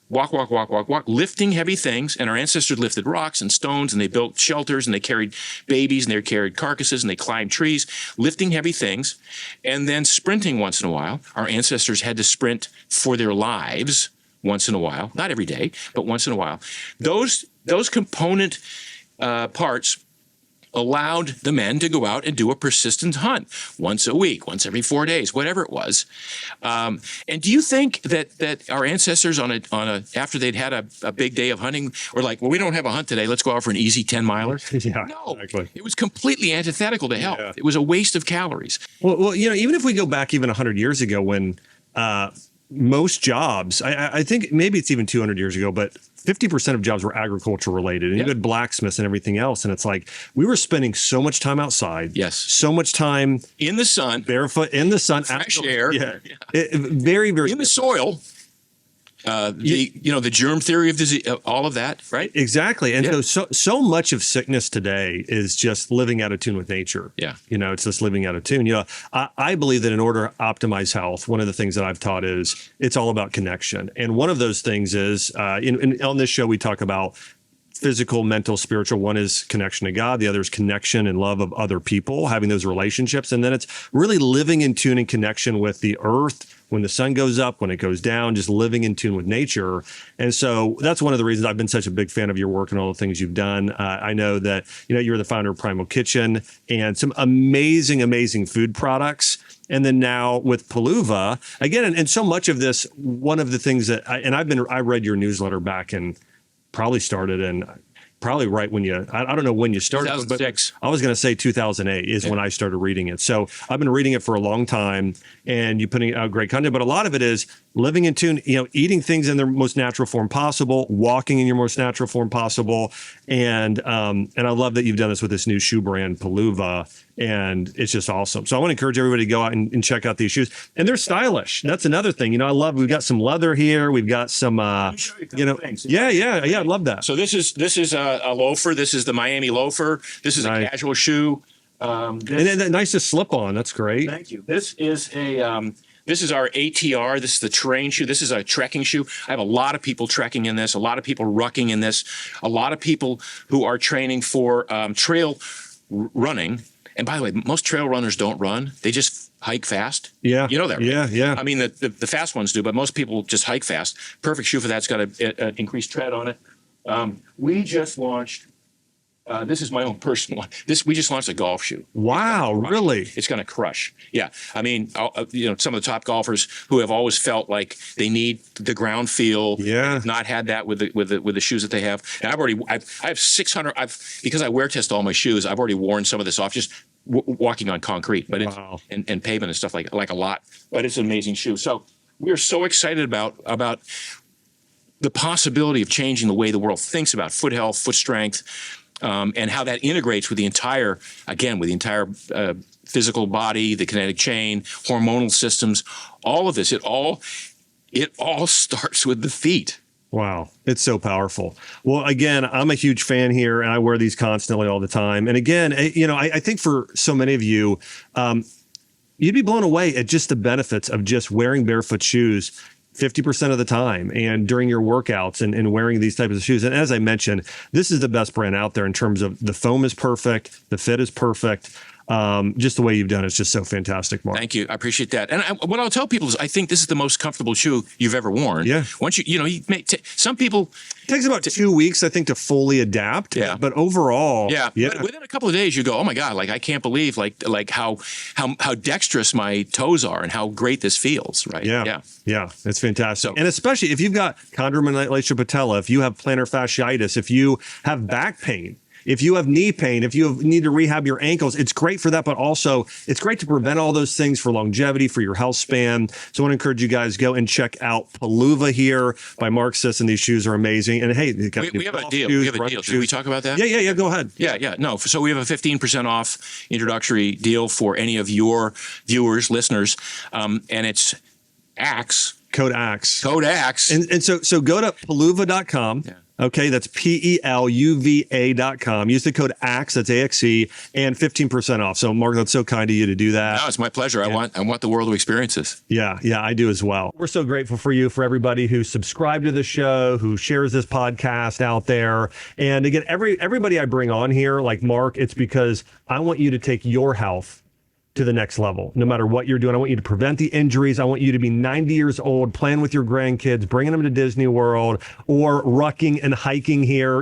walk, lifting heavy things. And our ancestors lifted rocks and stones, and they built shelters, and they carried babies, and they carried carcasses, and they climbed trees, lifting heavy things, and then sprinting once in a while. Our ancestors had to sprint for their lives once in a while, not every day, but once in a while. Those component parts allowed the men to go out and do a persistent hunt once a week, once every 4 days, whatever it was. And do you think that our ancestors after they'd had a big day of hunting were like, well, we don't have a hunt today, let's go out for an easy 10-miler? No, exactly. It was completely antithetical to health. It was a waste of calories. Well, even if we go back even 100 years ago when most jobs, I think maybe it's even 200 years ago, but 50% of jobs were agriculture related, and you had blacksmiths and everything else. And it's like we were spending so much time outside. Yes. So much time in the sun, barefoot in the sun, fresh air. Very, very in the soil. The germ theory of disease, all of that, right? Exactly. And so much of sickness today is just living out of tune with nature. Yeah. It's just living out of tune. I believe that in order to optimize health, one of the things that I've taught is it's all about connection. And one of those things is, on this show, we talk about physical, mental, spiritual. One is connection to God. The other is connection and love of other people, having those relationships. And then it's really living in tune and connection with the earth, when the sun goes up, when it goes down, just living in tune with nature. And so that's one of the reasons I've been such a big fan of your work and all the things you've done. I know that, you're the founder of Primal Kitchen and some amazing, amazing food products. And then now with Peluva, again, and so much of this, one of the things that I read your newsletter back and probably started in right when I don't know when you started, 2006. But I was going to say 2008 is when I started reading it. So I've been reading it for a long time, and you're putting out great content, but a lot of it is living in tune, eating things in their most natural form possible, walking in your most natural form possible. And I love that you've done this with this new shoe brand, Peluva, and it's just awesome. So I want to encourage everybody to go out and check out these shoes. And they're stylish. That's another thing. We've got some leather here. We've got some, things. Yeah. I love that. So this is a loafer. This is the Miami loafer. This is a casual shoe. And then nice to slip on. That's great. Thank you. This is our ATR. This is the terrain shoe. This is a trekking shoe. I have a lot of people trekking in this, a lot of people rucking in this, a lot of people who are training for trail running. And by the way, most trail runners don't run. They just hike fast. Yeah. You know that, right? Yeah. I mean, the fast ones do, but most people just hike fast. Perfect shoe for that. It's got an increased tread on it. We just launched, this is my own personal one. We just launched a golf shoe. Wow, really? It's going to crush. Yeah. I mean, some of the top golfers who have always felt like they need the ground feel. Yeah. Not had that with the shoes that they have. And I have 600, because I wear test all my shoes, I've already worn some of this off just walking on concrete, but and pavement and stuff like a lot, but it's an amazing shoe. So we're so excited about the possibility of changing the way the world thinks about foot health, foot strength, and how that integrates with the entire physical body, the kinetic chain, hormonal systems, all of this. It all starts with the feet. Wow. It's so powerful. Well, again, I'm a huge fan here, and I wear these constantly all the time. And again, I think for so many of you, you'd be blown away at just the benefits of just wearing barefoot shoes 50% of the time and during your workouts and wearing these types of shoes. And as I mentioned, this is the best brand out there in terms of the foam is perfect, the fit is perfect. Just the way you've done it is just so fantastic, Mark. Thank you. I appreciate that. And what I'll tell people is I think this is the most comfortable shoe you've ever worn. Yeah. Once some people. It takes about 2 weeks, I think, to fully adapt. Yeah. But overall, yeah. But within a couple of days, you go, oh my God, like I can't believe like how dexterous my toes are and how great this feels. Right. Yeah. It's fantastic. So, and especially if you've got chondromalacia patella, if you have plantar fasciitis, if you have back pain, if you have knee pain, if you need to rehab your ankles, it's great for that, but also it's great to prevent all those things for longevity, for your health span. So I want to encourage you guys, go and check out Peluva here by Mark Sisson. These shoes are amazing. And hey, we have a deal. We have a deal. Should we talk about that? Yeah. Go ahead. Yeah. No. So we have a 15% off introductory deal for any of your viewers, listeners, and it's Axe. Code Axe. Code Axe. And so go to peluva.com. Yeah. Okay, that's PELUVA.com. Use the code AXE, that's AXE, and 15% off. So, Mark, that's so kind of you to do that. No, it's my pleasure. Yeah. I want the world to experience this. Yeah, I do as well. We're so grateful for you, for everybody who subscribed to the show, who shares this podcast out there. And again, everybody I bring on here, like Mark, it's because I want you to take your health to the next level. No matter what you're doing, I want you to prevent the injuries. I want you to be 90 years old, playing with your grandkids, bringing them to Disney World, or rucking and hiking here,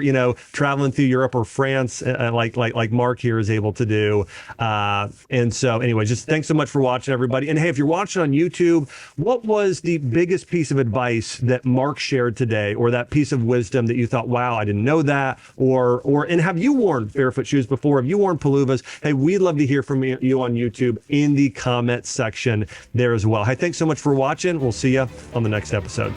traveling through Europe or France, like Mark here is able to do. And so anyway, just thanks so much for watching, everybody. And hey, if you're watching on YouTube, what was the biggest piece of advice that Mark shared today, or that piece of wisdom that you thought, wow, I didn't know that? And have you worn Barefoot shoes before? Have you worn Peluvas? Hey, we'd love to hear from you on YouTube in the comment section there as well. Hey, thanks so much for watching. We'll see you on the next episode.